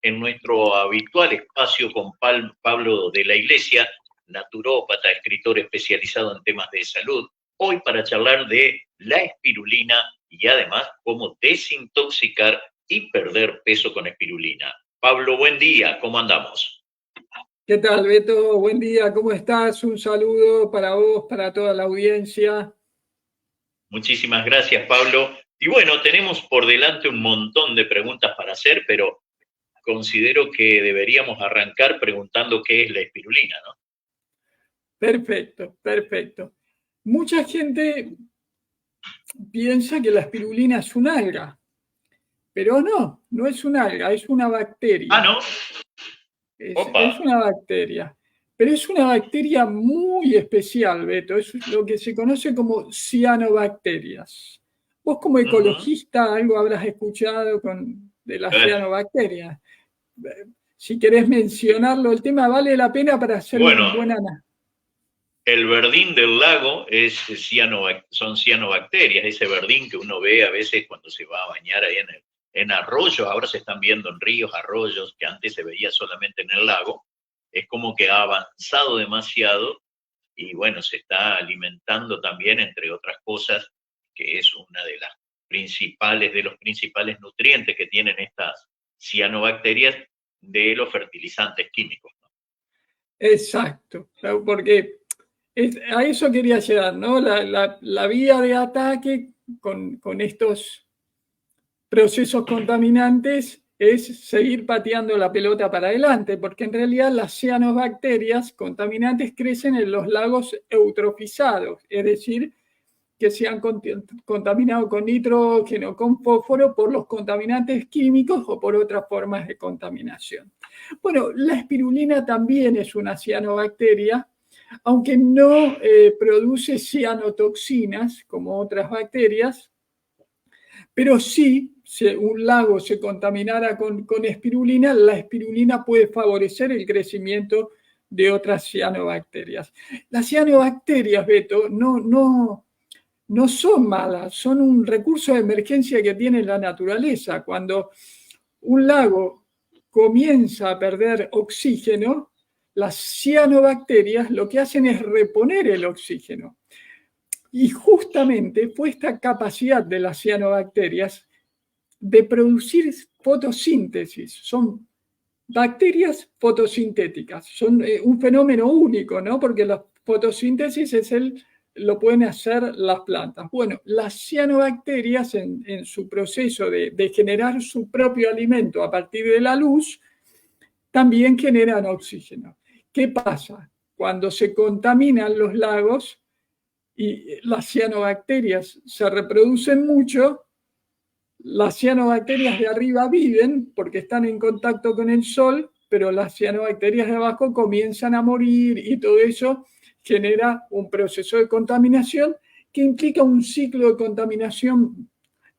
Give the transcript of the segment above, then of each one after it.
en nuestro habitual espacio con Pablo de la Iglesia, naturópata, escritor especializado en temas de salud, hoy para charlar de la espirulina y además cómo desintoxicar y perder peso con espirulina. Pablo, buen día, ¿cómo andamos? ¿Qué tal, Beto? Buen día, ¿cómo estás? Un saludo para vos, para toda la audiencia. Muchísimas gracias, Pablo. Y bueno, tenemos por delante un montón de preguntas para hacer, pero considero que deberíamos arrancar preguntando qué es la espirulina, ¿no? Perfecto, perfecto. Mucha gente piensa que la espirulina es un alga, pero no es un alga, es una bacteria. Ah, ¿no? Es una bacteria, pero es una bacteria muy especial, Beto. Es lo que se conoce como cianobacterias. Vos como ecologista algo habrás escuchado de las cianobacterias. Si querés mencionarlo, el tema vale la pena para hacer un buen análisis. El verdín del lago son cianobacterias, ese verdín que uno ve a veces cuando se va a bañar ahí en arroyos, ahora se están viendo en ríos, arroyos, que antes se veía solamente en el lago. Es como que ha avanzado demasiado y bueno, se está alimentando también, entre otras cosas, que es una de los principales nutrientes que tienen estas cianobacterias de los fertilizantes químicos, ¿no? Exacto, porque a eso quería llegar, ¿no? La vía de ataque con estos procesos contaminantes es seguir pateando la pelota para adelante, porque en realidad las cianobacterias contaminantes crecen en los lagos eutrofizados, es decir, que se han contaminado con nitrógeno, con fósforo, por los contaminantes químicos o por otras formas de contaminación. Bueno, la espirulina también es una cianobacteria, aunque no produce cianotoxinas como otras bacterias, pero sí, si un lago se contaminara con espirulina, la espirulina puede favorecer el crecimiento de otras cianobacterias. Las cianobacterias, Beto, no son malas, son un recurso de emergencia que tiene la naturaleza. Cuando un lago comienza a perder oxígeno, las cianobacterias lo que hacen es reponer el oxígeno. Y justamente fue esta capacidad de las cianobacterias de producir fotosíntesis. Son bacterias fotosintéticas. Son un fenómeno único, ¿no? Porque la fotosíntesis lo pueden hacer las plantas. Bueno, las cianobacterias en su proceso de generar su propio alimento a partir de la luz, también generan oxígeno. ¿Qué pasa? Cuando se contaminan los lagos y las cianobacterias se reproducen mucho, las cianobacterias de arriba viven porque están en contacto con el sol, pero las cianobacterias de abajo comienzan a morir y todo eso genera un proceso de contaminación que implica un ciclo de contaminación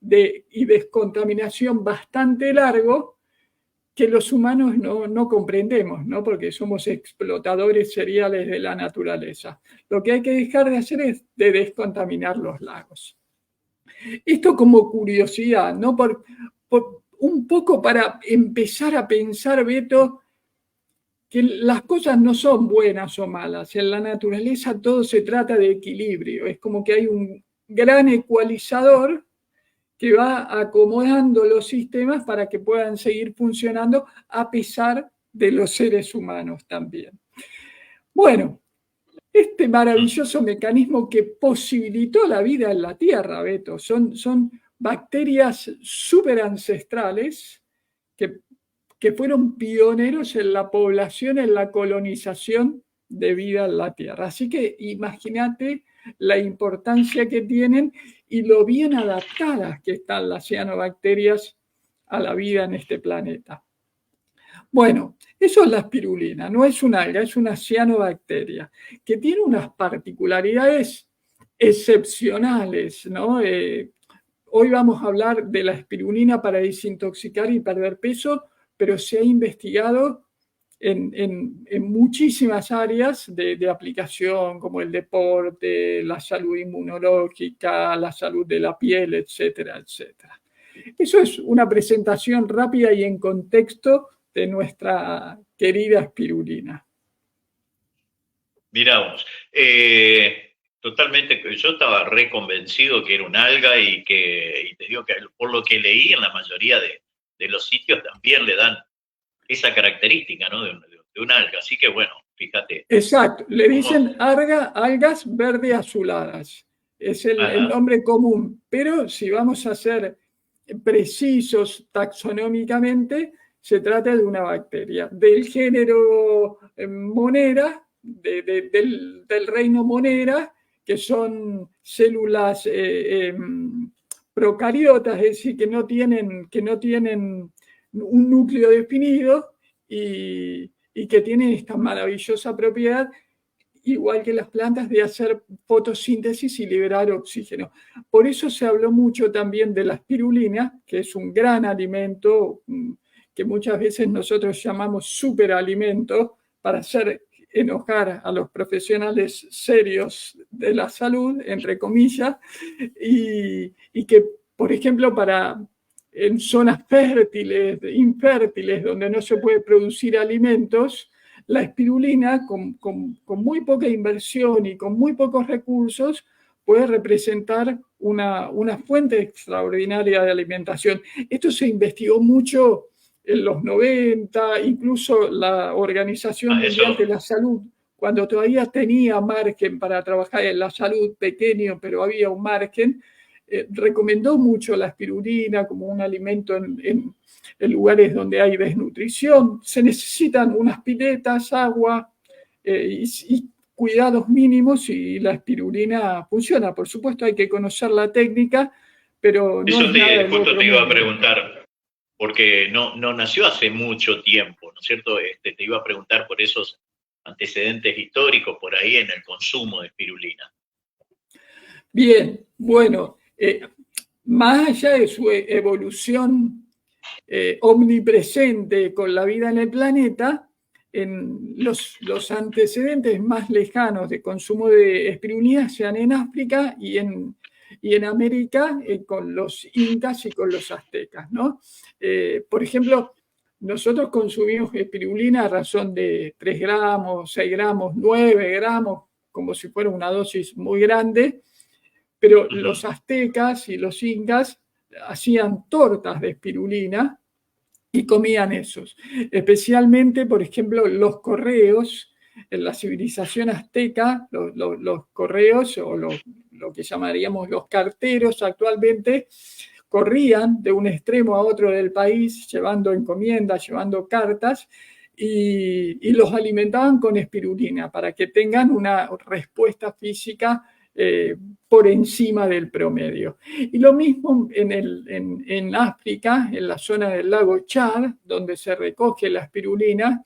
y descontaminación bastante largo que los humanos no comprendemos, ¿no? Porque somos explotadores seriales de la naturaleza. Lo que hay que dejar de hacer es de descontaminar los lagos. Esto como curiosidad, ¿no? Por un poco para empezar a pensar, Beto, que las cosas no son buenas o malas. En la naturaleza todo se trata de equilibrio. Es como que hay un gran ecualizador que va acomodando los sistemas para que puedan seguir funcionando a pesar de los seres humanos también. Bueno, este maravilloso mecanismo que posibilitó la vida en la Tierra, Beto, son bacterias súper ancestrales que fueron pioneros en la población, en la colonización de vida en la Tierra. Así que imagínate la importancia que tienen y lo bien adaptadas que están las cianobacterias a la vida en este planeta. Bueno, eso es la espirulina, no es un alga, es una cianobacteria que tiene unas particularidades excepcionales, ¿no? Hoy vamos a hablar de la espirulina para desintoxicar y perder peso, pero se ha investigado en muchísimas áreas de aplicación, como el deporte, la salud inmunológica, la salud de la piel, etcétera, etcétera. Eso es una presentación rápida y en contexto de nuestra querida espirulina. Miramos, totalmente, yo estaba reconvencido que era un alga y te digo que por lo que leí en la mayoría de los sitios también le dan esa característica, ¿no? de un alga, así que bueno, fíjate. Exacto, le dicen algas verde azuladas, es el nombre común, pero si vamos a ser precisos taxonómicamente, se trata de una bacteria del género Monera, del reino Monera, que son células procariotas, es decir, que no tienen un núcleo definido y que tienen esta maravillosa propiedad, igual que las plantas, de hacer fotosíntesis y liberar oxígeno. Por eso se habló mucho también de la espirulina, que es un gran alimento que muchas veces nosotros llamamos superalimento para hacer enojar a los profesionales serios de la salud, entre comillas, y que, por ejemplo, en zonas fértiles, infértiles, donde no se puede producir alimentos, la espirulina, con muy poca inversión y con muy pocos recursos, puede representar una fuente extraordinaria de alimentación. Esto se investigó mucho en los 90, incluso la Organización Mundial de la Salud, cuando todavía tenía margen para trabajar en la salud, pequeño, pero había un margen, recomendó mucho la espirulina como un alimento en lugares donde hay desnutrición. Se necesitan unas piletas, agua y cuidados mínimos, y la espirulina funciona. Por supuesto, hay que conocer la técnica, pero no eso es nada justo te iba a preguntar, porque no nació hace mucho tiempo, ¿no es cierto? Te iba a preguntar por esos antecedentes históricos por ahí en el consumo de espirulina. Bien, bueno, más allá de su evolución omnipresente con la vida en el planeta, en los antecedentes más lejanos de consumo de espirulina se dan en África y en América, con los incas y con los aztecas, ¿no? Por ejemplo, nosotros consumimos espirulina a razón de 3 gramos, 6 gramos, 9 gramos, como si fuera una dosis muy grande, pero los aztecas y los incas hacían tortas de espirulina y comían esos. Especialmente, por ejemplo, los correos, en la civilización azteca, los correos, o lo que llamaríamos los carteros actualmente, corrían de un extremo a otro del país llevando encomiendas, llevando cartas, y los alimentaban con espirulina para que tengan una respuesta física por encima del promedio. Y lo mismo en África, en la zona del lago Chad, donde se recoge la espirulina,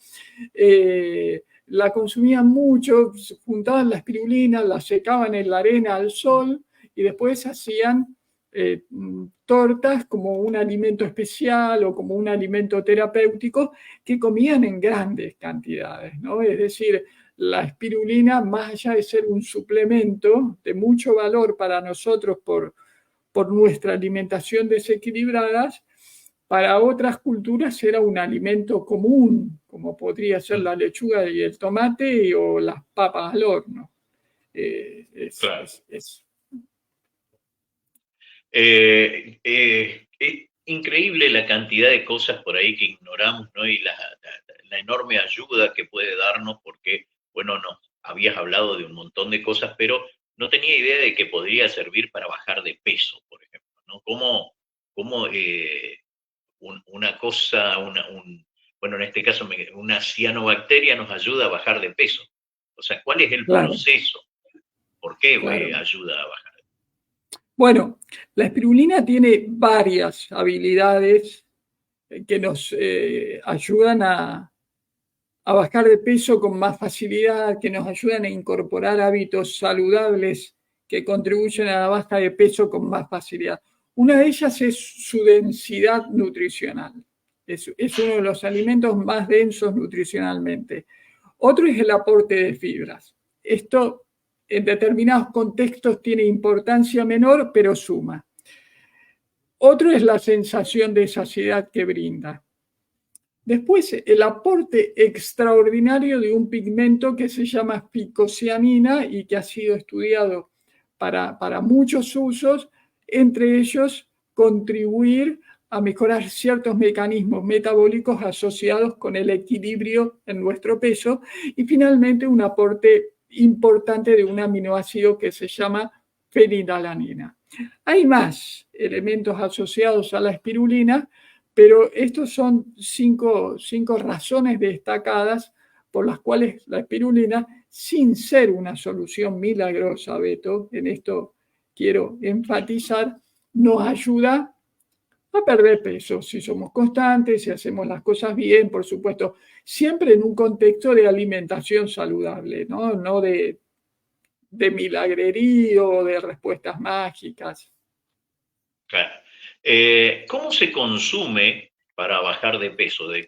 la consumían mucho, juntaban la espirulina, la secaban en la arena al sol y después hacían tortas como un alimento especial o como un alimento terapéutico que comían en grandes cantidades, ¿no? Es decir, la espirulina, más allá de ser un suplemento de mucho valor para nosotros por nuestra alimentación desequilibrada, para otras culturas era un alimento común, como podría ser la lechuga y el tomate o las papas al horno. Claro. Increíble la cantidad de cosas por ahí que ignoramos, ¿no? Y la enorme ayuda que puede darnos, porque, bueno, no, habías hablado de un montón de cosas, pero no tenía idea de que podría servir para bajar de peso, por ejemplo, ¿no? ¿Cómo una cosa, bueno, en este caso, una cianobacteria nos ayuda a bajar de peso? O sea, ¿cuál es el proceso? ¿Por qué ayuda a bajar? Bueno, la espirulina tiene varias habilidades que nos ayudan a bajar de peso con más facilidad, que nos ayudan a incorporar hábitos saludables que contribuyen a la baja de peso con más facilidad. Una de ellas es su densidad nutricional. Es uno de los alimentos más densos nutricionalmente. Otro es el aporte de fibras. Esto en determinados contextos tiene importancia menor, pero suma. Otro es la sensación de saciedad que brinda. Después, el aporte extraordinario de un pigmento que se llama ficocianina y que ha sido estudiado para muchos usos, entre ellos contribuir a mejorar ciertos mecanismos metabólicos asociados con el equilibrio en nuestro peso, y finalmente un aporte importante de un aminoácido que se llama fenilalanina. Hay más elementos asociados a la espirulina, pero estos son cinco razones destacadas por las cuales la espirulina, sin ser una solución milagrosa, Beto, en esto quiero enfatizar, nos ayuda a perder peso si somos constantes, si hacemos las cosas bien, por supuesto, siempre en un contexto de alimentación saludable, no de milagrerío, de respuestas mágicas. Claro. ¿Cómo se consume para bajar de peso? ¿De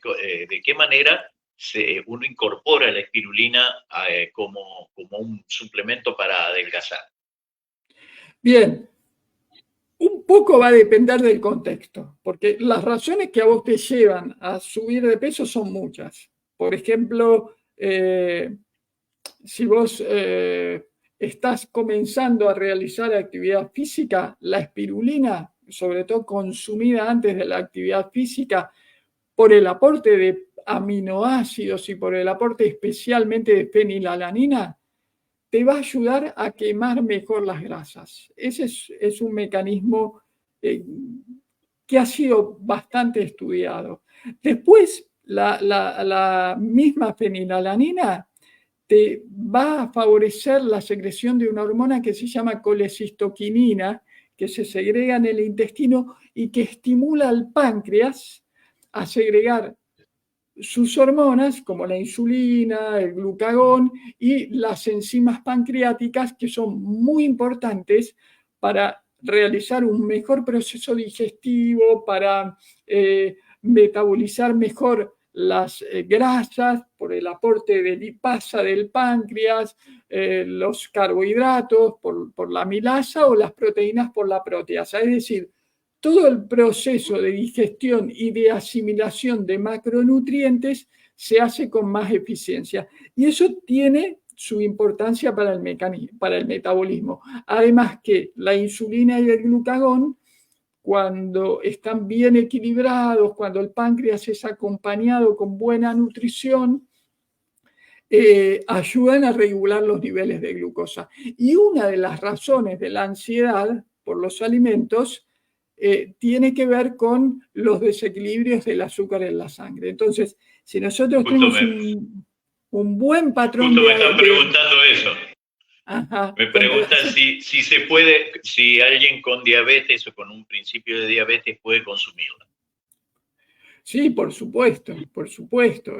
qué manera uno incorpora la espirulina como un suplemento para adelgazar? Bien, un poco va a depender del contexto, porque las razones que a vos te llevan a subir de peso son muchas. Por ejemplo, si vos estás comenzando a realizar actividad física, la espirulina, sobre todo consumida antes de la actividad física, por el aporte de aminoácidos y por el aporte especialmente de fenilalanina, te va a ayudar a quemar mejor las grasas. Ese es un mecanismo que ha sido bastante estudiado. Después, la misma fenilalanina te va a favorecer la secreción de una hormona que se llama colecistoquinina, que se segrega en el intestino y que estimula al páncreas a segregar sus hormonas, como la insulina, el glucagón y las enzimas pancreáticas, que son muy importantes para realizar un mejor proceso digestivo, para metabolizar mejor las grasas por el aporte de lipasa del páncreas, los carbohidratos por la amilasa o las proteínas por la proteasa. Es decir, todo el proceso de digestión y de asimilación de macronutrientes se hace con más eficiencia. Y eso tiene su importancia para el metabolismo. Además que la insulina y el glucagón, cuando están bien equilibrados, cuando el páncreas es acompañado con buena nutrición, ayudan a regular los niveles de glucosa. Y una de las razones de la ansiedad por los alimentos tiene que ver con los desequilibrios del azúcar en la sangre. Entonces, si nosotros tenemos un buen patrón justo me están preguntando eso. Ajá, me preguntan si se puede, si alguien con diabetes o con un principio de diabetes puede consumirla. Sí, por supuesto, por supuesto.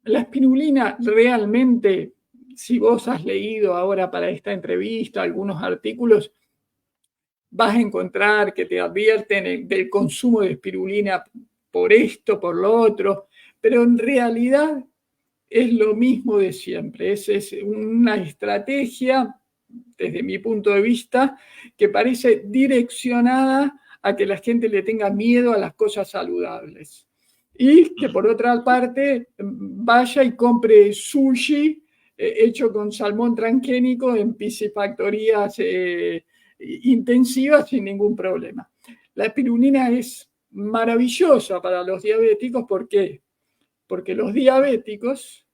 La espirulina realmente, si vos has leído ahora para esta entrevista algunos artículos, vas a encontrar que te advierten del consumo de espirulina por esto, por lo otro, pero en realidad es lo mismo de siempre. Es una estrategia, desde mi punto de vista, que parece direccionada a que la gente le tenga miedo a las cosas saludables. Y que por otra parte vaya y compre sushi hecho con salmón transgénico en piscifactorías intensiva sin ningún problema. La espirulina es maravillosa para los diabéticos. ¿Por qué? Porque los diabéticos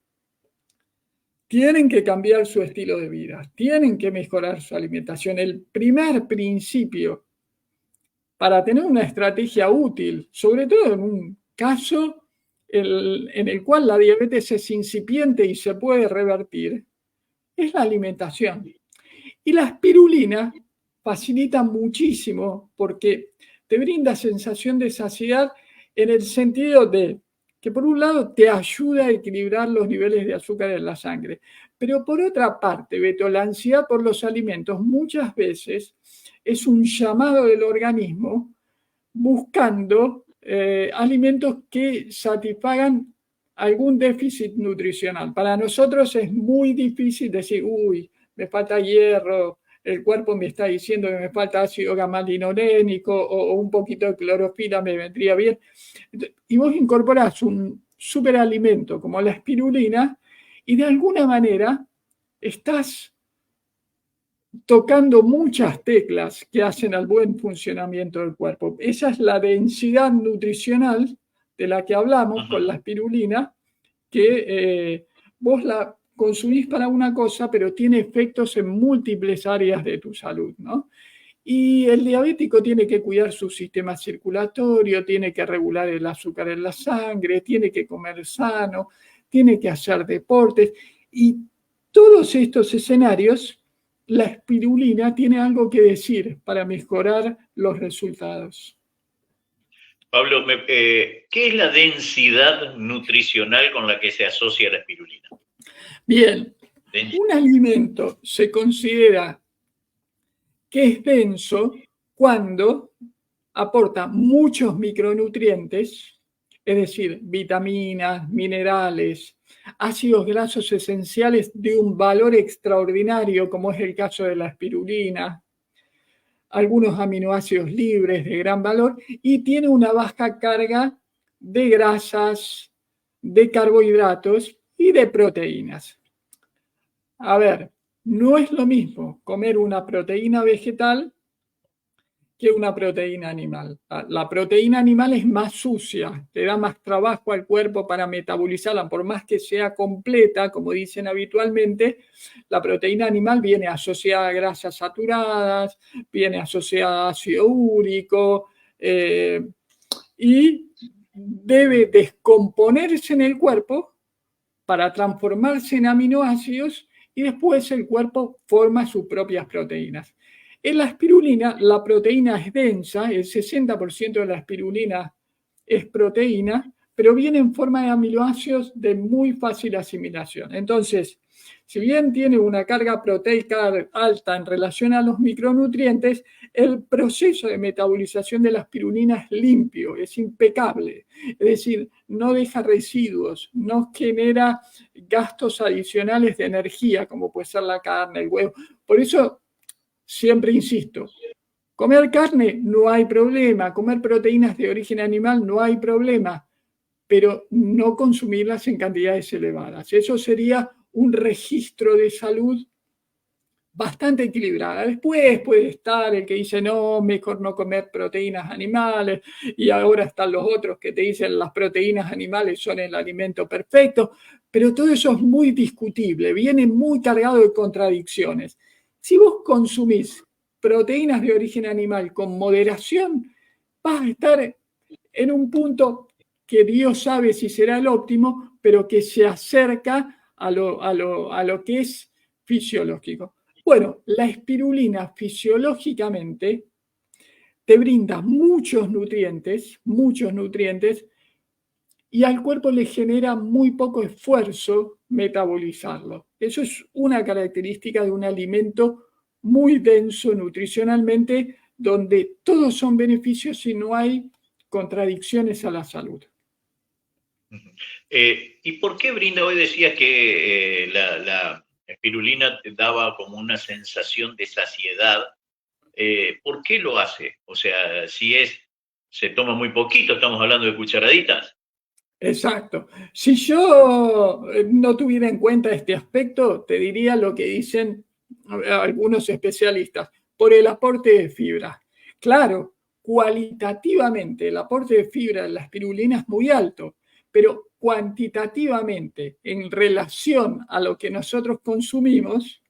tienen que cambiar su estilo de vida, tienen que mejorar su alimentación. El primer principio para tener una estrategia útil, sobre todo en un caso en el cual la diabetes es incipiente y se puede revertir, es la alimentación. Y la espirulina facilita muchísimo porque te brinda sensación de saciedad en el sentido de que por un lado te ayuda a equilibrar los niveles de azúcar en la sangre, pero por otra parte, Beto, la ansiedad por los alimentos muchas veces es un llamado del organismo buscando alimentos que satisfagan algún déficit nutricional. Para nosotros es muy difícil decir, uy, me falta hierro, el cuerpo me está diciendo que me falta ácido gamma-linolénico o un poquito de clorofila me vendría bien. Y vos incorporás un superalimento como la espirulina y de alguna manera estás tocando muchas teclas que hacen al buen funcionamiento del cuerpo. Esa es la densidad nutricional de la que hablamos con la espirulina, que vos la consumís para una cosa, pero tiene efectos en múltiples áreas de tu salud, ¿no? Y el diabético tiene que cuidar su sistema circulatorio, tiene que regular el azúcar en la sangre, tiene que comer sano, tiene que hacer deportes. Y todos estos escenarios, la espirulina tiene algo que decir para mejorar los resultados. Pablo, ¿qué es la densidad nutricional con la que se asocia la espirulina? Bien, un alimento se considera que es denso cuando aporta muchos micronutrientes, es decir, vitaminas, minerales, ácidos grasos esenciales de un valor extraordinario, como es el caso de la espirulina, algunos aminoácidos libres de gran valor, y tiene una baja carga de grasas, de carbohidratos y de proteínas. A ver, no es lo mismo comer una proteína vegetal que una proteína animal. La proteína animal es más sucia, le da más trabajo al cuerpo para metabolizarla, por más que sea completa, como dicen habitualmente, la proteína animal viene asociada a grasas saturadas, viene asociada a ácido úrico, y debe descomponerse en el cuerpo para transformarse en aminoácidos y después el cuerpo forma sus propias proteínas. En la espirulina, la proteína es densa, el 60% de la espirulina es proteína, pero viene en forma de aminoácidos de muy fácil asimilación. Entonces, si bien tiene una carga proteica alta en relación a los micronutrientes, el proceso de metabolización de la espirulina es limpio, es impecable. Es decir, no deja residuos, no genera gastos adicionales de energía, como puede ser la carne, el huevo. Por eso, siempre insisto, comer carne no hay problema, comer proteínas de origen animal no hay problema, pero no consumirlas en cantidades elevadas. Eso sería un registro de salud bastante equilibrada. Después puede estar el que dice, no, mejor no comer proteínas animales, y ahora están los otros que te dicen las proteínas animales son el alimento perfecto, pero todo eso es muy discutible, viene muy cargado de contradicciones. Si vos consumís proteínas de origen animal con moderación, vas a estar en un punto que Dios sabe si será el óptimo, pero que se acerca a lo que es fisiológico. Bueno, la espirulina fisiológicamente te brinda muchos nutrientes, y al cuerpo le genera muy poco esfuerzo metabolizarlo. Eso es una característica de un alimento muy denso nutricionalmente, donde todos son beneficios y no hay contradicciones a la salud. ¿Y por qué brinda? Hoy decías que la espirulina te daba como una sensación de saciedad. ¿Por qué lo hace? O sea, si se toma muy poquito, estamos hablando de cucharaditas. Exacto. Si yo no tuviera en cuenta este aspecto, te diría lo que dicen algunos especialistas, por el aporte de fibra. Claro, cualitativamente el aporte de fibra en la espirulina es muy alto, pero cuantitativamente, en relación a lo que nosotros consumimos,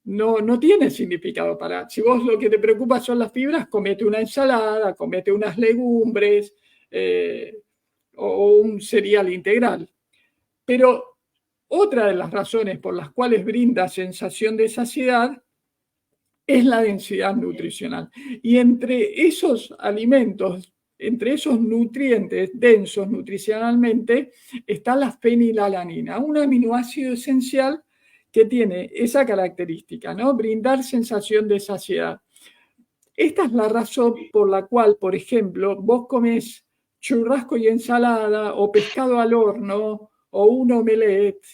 no tiene significado para. Si vos lo que te preocupa son las fibras, comete una ensalada, comete unas legumbres, o un cereal integral. Pero otra de las razones por las cuales brinda sensación de saciedad es la densidad nutricional. Y entre esos alimentos, entre esos nutrientes densos nutricionalmente, está la fenilalanina, un aminoácido esencial que tiene esa característica, ¿no? Brindar sensación de saciedad. Esta es la razón por la cual, por ejemplo, vos comés churrasco y ensalada, o pescado al horno, o un omelette,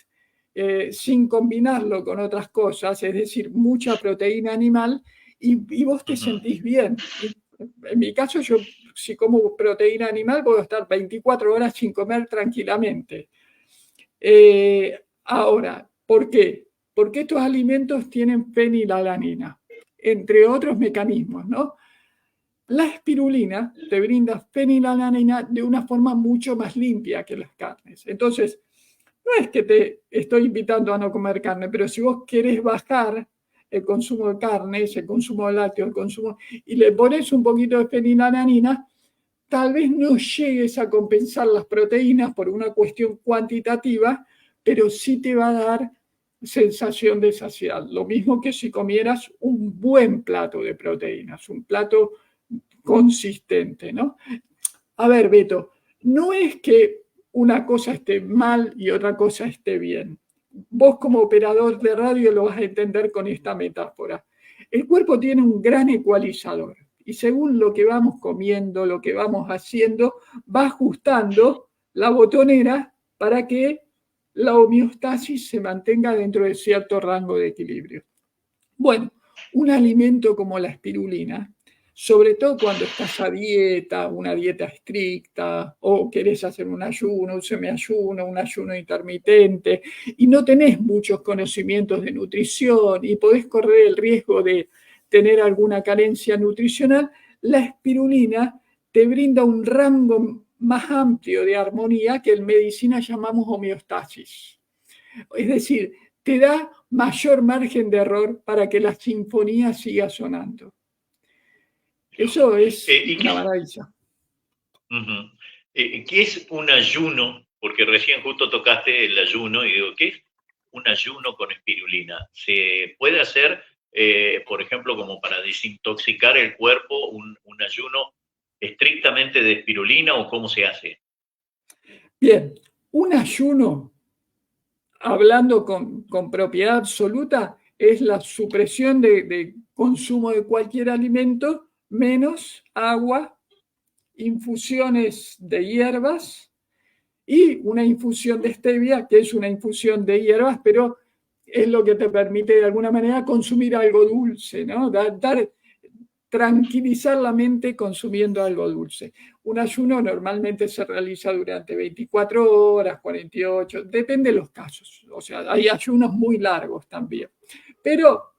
sin combinarlo con otras cosas, es decir, mucha proteína animal, y vos te sentís bien. En mi caso, yo si como proteína animal puedo estar 24 horas sin comer tranquilamente. Ahora, ¿por qué? Porque estos alimentos tienen fenilalanina, entre otros mecanismos, ¿no? La espirulina te brinda fenilalanina de una forma mucho más limpia que las carnes. Entonces, no es que te estoy invitando a no comer carne, pero si vos querés bajar el consumo de carnes, el consumo de lácteos, el consumo, y le pones un poquito de fenilalanina, tal vez no llegues a compensar las proteínas por una cuestión cuantitativa, pero sí te va a dar sensación de saciedad. Lo mismo que si comieras un buen plato de proteínas, un plato consistente, ¿no? A ver, Beto, no es que una cosa esté mal y otra cosa esté bien. Vos como operador de radio lo vas a entender con esta metáfora. El cuerpo tiene un gran ecualizador y según lo que vamos comiendo, lo que vamos haciendo, va ajustando la botonera para que la homeostasis se mantenga dentro de cierto rango de equilibrio. Bueno, un alimento como la espirulina, sobre todo cuando estás a dieta, una dieta estricta, o querés hacer un ayuno, un semiayuno, un ayuno intermitente, y no tenés muchos conocimientos de nutrición y podés correr el riesgo de tener alguna carencia nutricional, la espirulina te brinda un rango más amplio de armonía que en medicina llamamos homeostasis. Es decir, te da mayor margen de error para que la sinfonía siga sonando. Eso es una maravilla. ¿Qué es un ayuno? Porque recién justo tocaste el ayuno y digo, ¿qué es un ayuno con espirulina? ¿Se puede hacer, por ejemplo, como para desintoxicar el cuerpo, un ayuno estrictamente de espirulina o cómo se hace? Bien, un ayuno, hablando con propiedad absoluta, es la supresión de consumo de cualquier alimento menos agua, infusiones de hierbas y una infusión de stevia, que es una infusión de hierbas, pero es lo que te permite de alguna manera consumir algo dulce, ¿no? Tranquilizar la mente consumiendo algo dulce. Un ayuno normalmente se realiza durante 24 horas, 48, depende de los casos. O sea, hay ayunos muy largos también. Pero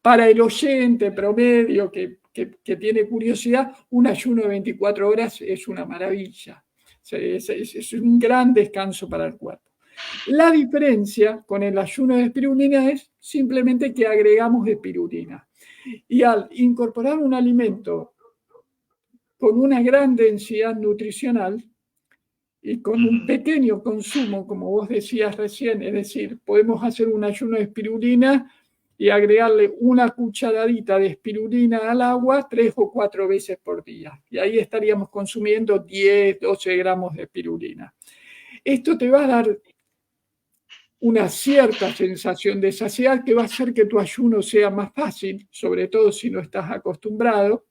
para el oyente promedio que tiene curiosidad, un ayuno de 24 horas es una maravilla. Es un gran descanso para el cuerpo. La diferencia con el ayuno de espirulina es simplemente que agregamos espirulina. Y al incorporar un alimento con una gran densidad nutricional y con un pequeño consumo, como vos decías recién, es decir, podemos hacer un ayuno de espirulina y agregarle una cucharadita de espirulina al agua 3 o 4 veces por día. Y ahí estaríamos consumiendo 10, 12 gramos de espirulina. Esto te va a dar una cierta sensación de saciedad que va a hacer que tu ayuno sea más fácil, sobre todo si no estás acostumbrado,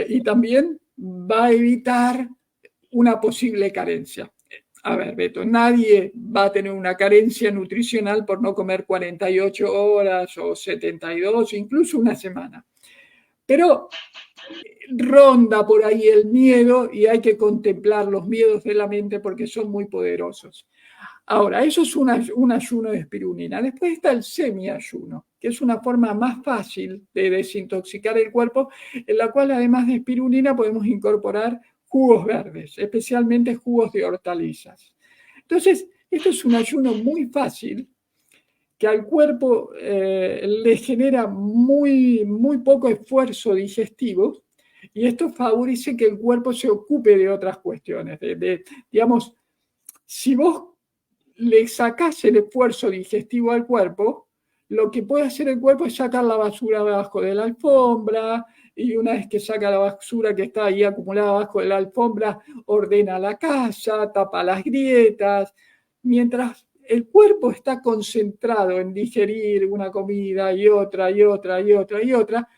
y también va a evitar una posible carencia. A ver, Beto, nadie va a tener una carencia nutricional por no comer 48 horas o 72, incluso una semana. Pero ronda por ahí el miedo y hay que contemplar los miedos de la mente porque son muy poderosos. Ahora, eso es un ayuno de espirulina. Después está el semiayuno, que es una forma más fácil de desintoxicar el cuerpo, en la cual además de espirulina podemos incorporar jugos verdes, especialmente jugos de hortalizas. Entonces, esto es un ayuno muy fácil que al cuerpo le genera muy poco esfuerzo digestivo y esto favorece que el cuerpo se ocupe de otras cuestiones. Digamos, si vos le sacás el esfuerzo digestivo al cuerpo, lo que puede hacer el cuerpo es sacar la basura debajo de la alfombra, y una vez que saca la basura que está ahí acumulada debajo de la alfombra, ordena la casa, tapa las grietas, mientras el cuerpo está concentrado en digerir una comida y otra, y otra, y otra, y otra,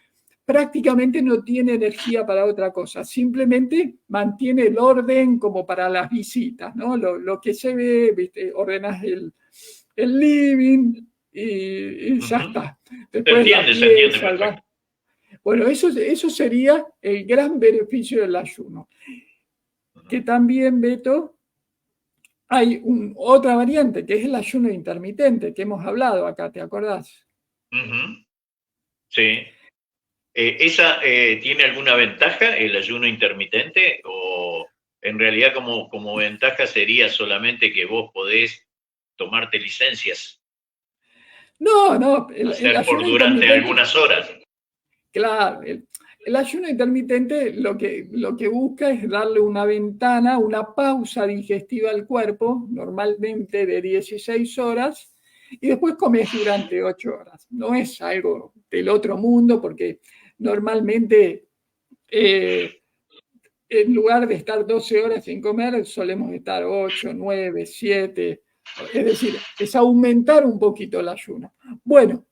prácticamente no tiene energía para otra cosa, simplemente mantiene el orden como para las visitas, ¿no? Lo que se ve, ¿viste? Ordenas el living y ya está. Después la Se entiende pieza, perfecto. bueno, eso sería el gran beneficio del ayuno. Que también, Beto, hay otra variante, que es el ayuno intermitente, que hemos hablado acá, ¿te acordás? Sí. ¿Esa tiene alguna ventaja, el ayuno intermitente? ¿O en realidad como ventaja sería solamente que vos podés tomarte licencias, No, el hacer por ayuno durante intermitente, algunas horas? claro, el ayuno intermitente lo que busca es darle una ventana, una pausa digestiva al cuerpo, normalmente de 16 horas, y después comes durante 8 horas. No es algo del otro mundo, porque normalmente en lugar de estar 12 horas sin comer, solemos estar 8, 9, 7. Es decir, es aumentar un poquito el ayuno. Bueno,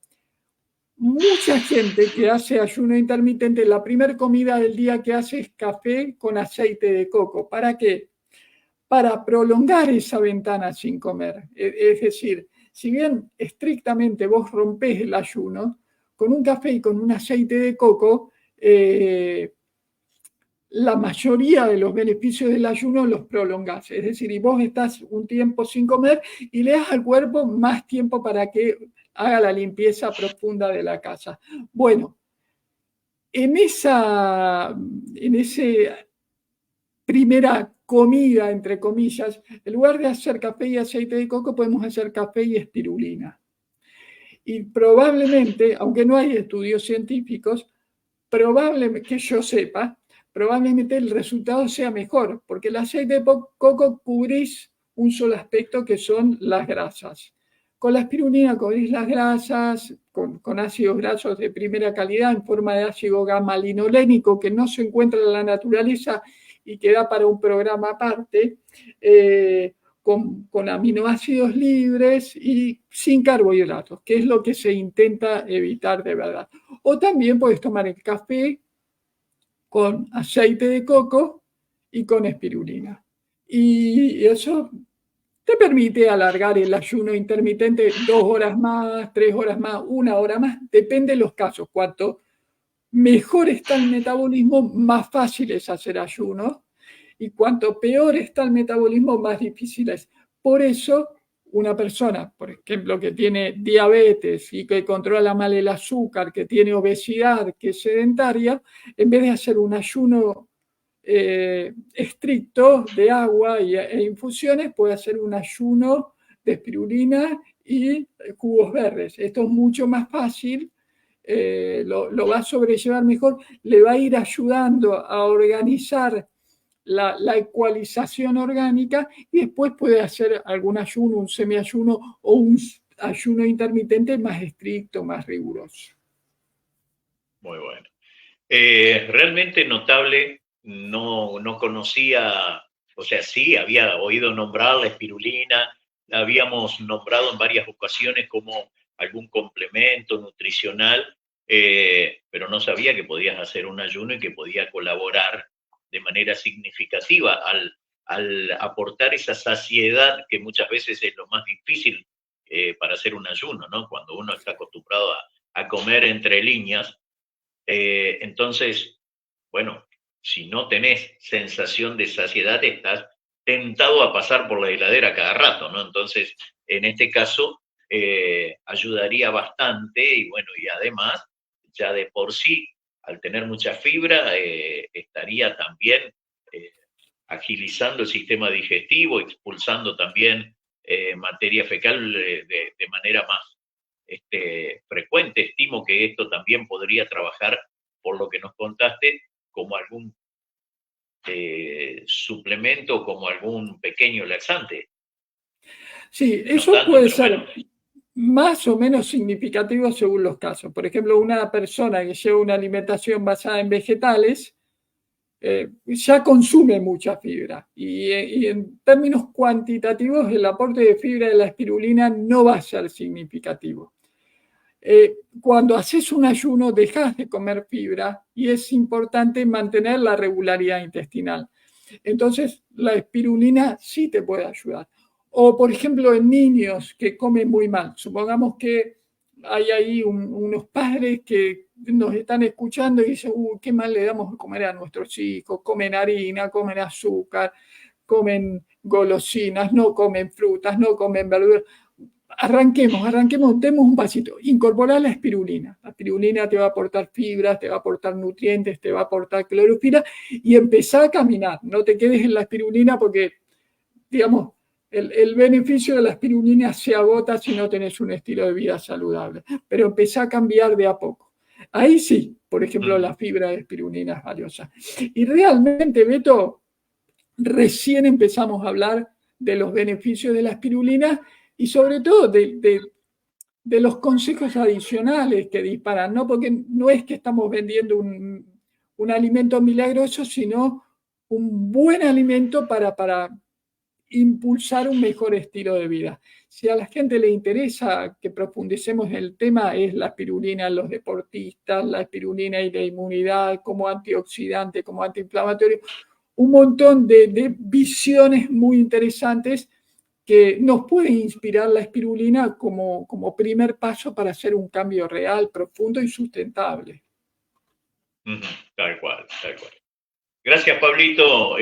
mucha gente que hace ayuno intermitente, la primera comida del día que hace es café con aceite de coco. ¿Para qué? Para prolongar esa ventana sin comer. Es decir, si bien estrictamente vos rompés el ayuno, con un café y con un aceite de coco, la mayoría de los beneficios del ayuno los prolongás. Es decir, y vos estás un tiempo sin comer y le das al cuerpo más tiempo para que haga la limpieza profunda de la casa. Bueno, en esa primera comida, entre comillas, en lugar de hacer café y aceite de coco, podemos hacer café y espirulina. Y probablemente, aunque no hay estudios científicos, probablemente, que yo sepa, probablemente el resultado sea mejor, porque el aceite de coco cubrís un solo aspecto que son las grasas. Con la espirulina cubrís las grasas con ácidos grasos de primera calidad en forma de ácido gamma-linolénico que no se encuentra en la naturaleza y que da para un programa aparte, con aminoácidos libres y sin carbohidratos, que es lo que se intenta evitar de verdad. O también puedes tomar el café con aceite de coco y con espirulina. Y eso te permite alargar el ayuno intermitente 2 horas más, 3 horas más, 1 hora más, depende de los casos. Cuanto mejor está el metabolismo, más fácil es hacer ayuno. Y cuanto peor está el metabolismo, más difícil es. Por eso, una persona, por ejemplo, que tiene diabetes y que controla mal el azúcar, que tiene obesidad, que es sedentaria, en vez de hacer un ayuno estricto de agua e infusiones, puede hacer un ayuno de espirulina y jugos verdes. Esto es mucho más fácil, lo va a sobrellevar mejor, le va a ir ayudando a organizar la ecualización orgánica y después puede hacer algún ayuno, un semiayuno o un ayuno intermitente más estricto, más riguroso. Muy bueno. Realmente notable, no conocía, o sea, sí, había oído nombrar la espirulina, la habíamos nombrado en varias ocasiones como algún complemento nutricional, pero no sabía que podías hacer un ayuno y que podía colaborar de manera significativa al aportar esa saciedad que muchas veces es lo más difícil para hacer un ayuno, ¿no? Cuando uno está acostumbrado a comer entre líneas. Entonces, bueno, si no tenés sensación de saciedad, estás tentado a pasar por la heladera cada rato, ¿no? Entonces, en este caso, ayudaría bastante y bueno, y además, ya de por sí, al tener mucha fibra, estaría también eh, agilizando el sistema digestivo, expulsando también materia fecal de manera más frecuente. Estimo que esto también podría trabajar, por lo que nos contaste, como algún suplemento, como algún pequeño laxante. Sí, No eso tanto, puede pero bueno. ser más o menos significativo según los casos. Por ejemplo, una persona que lleva una alimentación basada en vegetales ya consume mucha fibra y en términos cuantitativos el aporte de fibra de la espirulina no va a ser significativo. Cuando haces un ayuno dejas de comer fibra y es importante mantener la regularidad intestinal. Entonces la espirulina sí te puede ayudar. O por ejemplo en niños que comen muy mal. Supongamos que hay ahí unos padres que nos están escuchando y dicen, qué mal le damos de comer a nuestros hijos, comen harina, comen azúcar, comen golosinas, no comen frutas, no comen verduras. Arranquemos, demos un pasito. Incorporar la espirulina. La espirulina te va a aportar fibras, te va a aportar nutrientes, te va a aportar clorofila y empezar a caminar. No te quedes en la espirulina porque, digamos, el beneficio de la espirulina se agota si no tenés un estilo de vida saludable. Pero empezá a cambiar de a poco. Ahí sí, por ejemplo, la fibra de espirulina es valiosa. Y realmente, Beto, recién empezamos a hablar de los beneficios de la espirulina y sobre todo de los consejos adicionales que disparan, ¿no? Porque no es que estamos vendiendo un alimento milagroso, sino un buen alimento para impulsar un mejor estilo de vida. Si a la gente le interesa que profundicemos en el tema, es la espirulina en los deportistas, la espirulina y la inmunidad como antioxidante, como antiinflamatorio, un montón de visiones muy interesantes que nos puede inspirar la espirulina como primer paso para hacer un cambio real, profundo y sustentable. Tal cual, tal cual. Gracias, Pablito.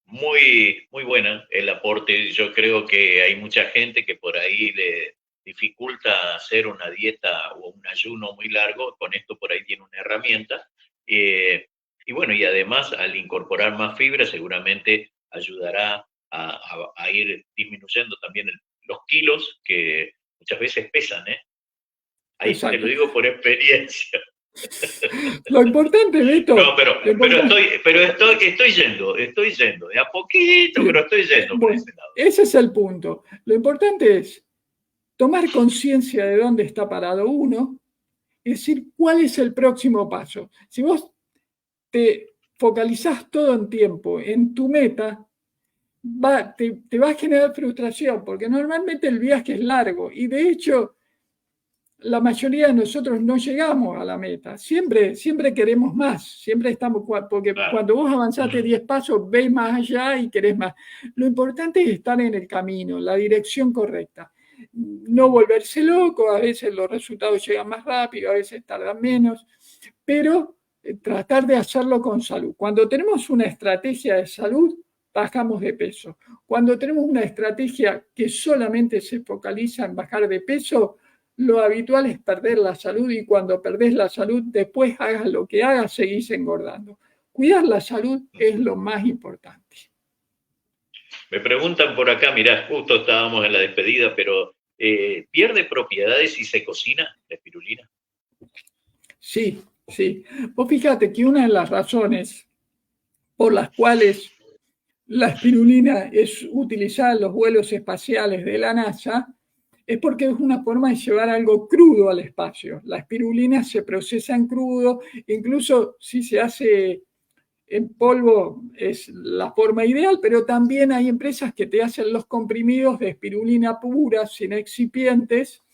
Muy buena el aporte. Yo creo que hay mucha gente que por ahí le dificulta hacer una dieta o un ayuno muy largo. Con esto por ahí tiene una herramienta. Y bueno, y además al incorporar más fibra seguramente ayudará a ir disminuyendo también los kilos que muchas veces pesan, ¿eh? Ahí exacto. Te lo digo por experiencia. Lo importante, Beto. No, pero estoy yendo, de a poquito, pero estoy yendo por ese lado. Ese es el punto. Lo importante es tomar conciencia de dónde está parado uno y decir cuál es el próximo paso. Si vos te focalizás todo en tiempo, en tu meta, te va a generar frustración, porque normalmente el viaje es largo y de hecho la mayoría de nosotros no llegamos a la meta. Siempre queremos más, siempre estamos, porque cuando vos avanzaste 10 pasos, ves más allá y querés más. Lo importante es estar en el camino, la dirección correcta. No volverse loco, a veces los resultados llegan más rápido, a veces tardan menos, pero tratar de hacerlo con salud. Cuando tenemos una estrategia de salud, bajamos de peso. Cuando tenemos una estrategia que solamente se focaliza en bajar de peso, lo habitual es perder la salud y cuando perdés la salud, después hagas lo que hagas, seguís engordando. Cuidar la salud es lo más importante. Me preguntan por acá, mirá, justo estábamos en la despedida, pero ¿pierde propiedades si se cocina la espirulina? Sí. Vos fíjate que una de las razones por las cuales la espirulina es utilizada en los vuelos espaciales de la NASA es porque es una forma de llevar algo crudo al espacio. La espirulina se procesa en crudo, incluso si se hace en polvo es la forma ideal, pero también hay empresas que te hacen los comprimidos de espirulina pura, sin excipientes,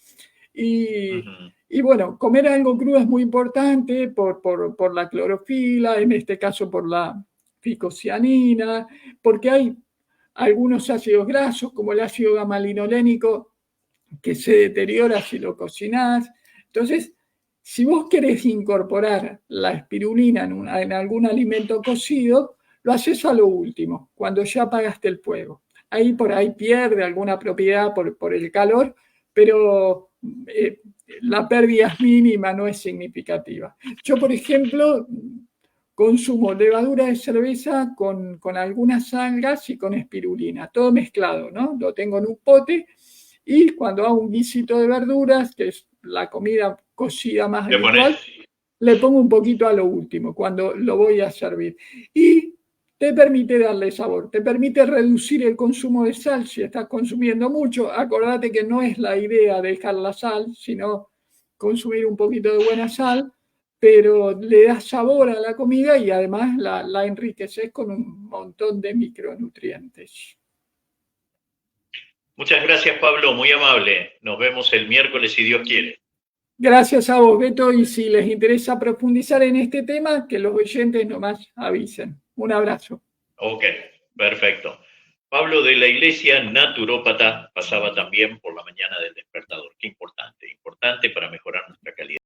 y bueno, comer algo crudo es muy importante por la clorofila, en este caso por la ficocianina, porque hay algunos ácidos grasos, como el ácido gamma-linolénico, que se deteriora si lo cocinás. Entonces, si vos querés incorporar la espirulina en algún alimento cocido, lo haces a lo último, cuando ya apagaste el fuego. Ahí por ahí pierde alguna propiedad por el calor, pero la pérdida es mínima, no es significativa. Yo, por ejemplo, consumo levadura de cerveza con algunas algas y con espirulina, todo mezclado, ¿no? Lo tengo en un pote y cuando hago un guisito de verduras, que es la comida cocida más habitual, le pongo un poquito a lo último, cuando lo voy a servir. Y te permite darle sabor, te permite reducir el consumo de sal si estás consumiendo mucho. Acordate que no es la idea dejar la sal, sino consumir un poquito de buena sal, pero le da sabor a la comida y además la enriqueces con un montón de micronutrientes. Muchas gracias, Pablo, muy amable. Nos vemos el miércoles si Dios quiere. Gracias a vos, Beto, y si les interesa profundizar en este tema, que los oyentes nomás avisen. Un abrazo. Ok, perfecto. Pablo de la Iglesia, naturópata, pasaba también por la mañana del despertador. Qué importante, importante para mejorar nuestra calidad.